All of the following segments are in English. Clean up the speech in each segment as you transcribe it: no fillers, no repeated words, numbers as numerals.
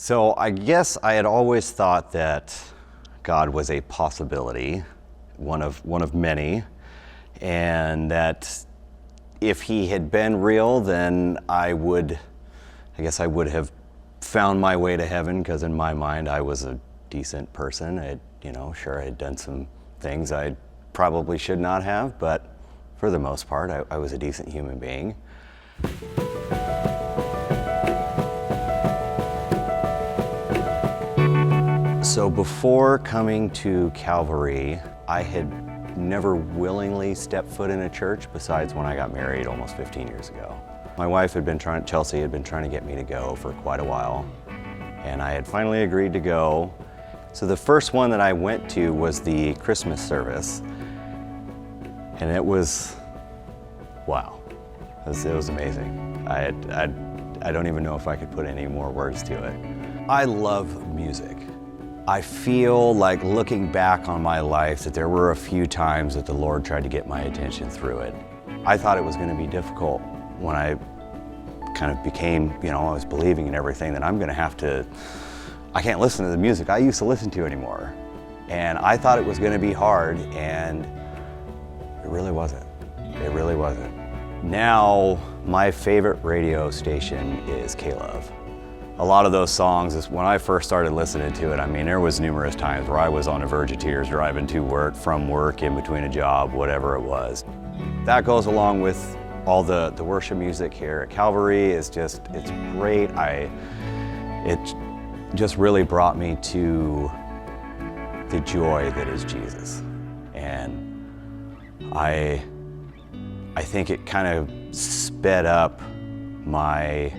So I guess I had always thought that God was a possibility, one of many, and that if he had been real, then I guess I would have found my way to heaven, because in my mind I was a decent person. Sure, I had done some things I probably should not have, but for the most part, I was a decent human being. So before coming to Calvary, I had never willingly stepped foot in a church besides when I got married almost 15 years ago. My wife Chelsea had been trying to get me to go for quite a while, and I had finally agreed to go. So the first one that I went to was the Christmas service, and it was, wow, it was amazing. I don't even know if I could put any more words to it. I love music. I feel like, looking back on my life, that there were a few times that the Lord tried to get my attention through it. I thought it was going to be difficult when I kind of became, I was believing in everything, that I can't listen to the music I used to listen to anymore. And I thought it was going to be hard, and it really wasn't. It really wasn't. Now, my favorite radio station is K-Love. A lot of those songs, when I first started listening to it, there was numerous times where I was on the verge of tears driving to work, from work, in between a job, whatever it was. That goes along with all the worship music here at Calvary. It's great. It just really brought me to the joy that is Jesus. And I think it kind of sped up my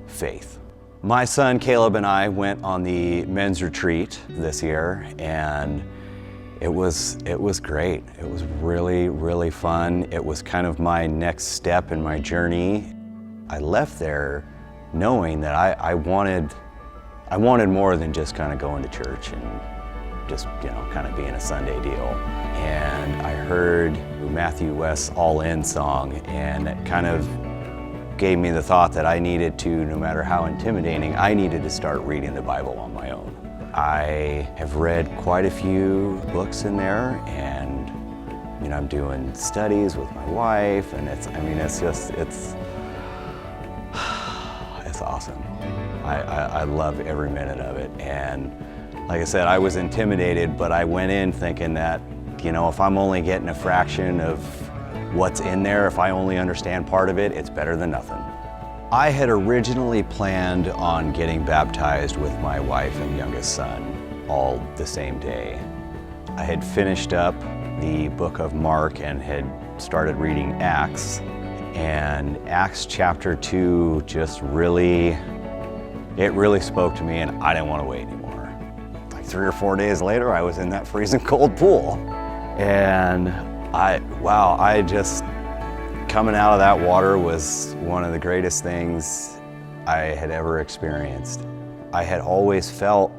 faith. My son Caleb and I went on the men's retreat this year, and it was great. It was really, really fun. It was kind of my next step in my journey. I left there knowing that I wanted more than just kind of going to church and just, kind of being a Sunday deal. And I heard Matthew West's All In song, and it kind of gave me the thought that I needed to, no matter how intimidating, I needed to start reading the Bible on my own. I have read quite a few books in there, and I'm doing studies with my wife, and it's awesome. I love every minute of it. And like I said, I was intimidated, but I went in thinking that, if I'm only getting a fraction of what's in there, if I only understand part of it, it's better than nothing. I had originally planned on getting baptized with my wife and youngest son all the same day. I had finished up the book of Mark and had started reading Acts, and Acts chapter 2 just really spoke to me, and I didn't want to wait anymore. Like 3 or 4 days later, I was in that freezing cold pool. And coming out of that water was one of the greatest things I had ever experienced. I had always felt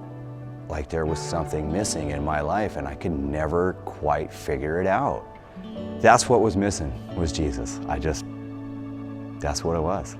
like there was something missing in my life, and I could never quite figure it out. That's what was missing, was Jesus. That's what it was.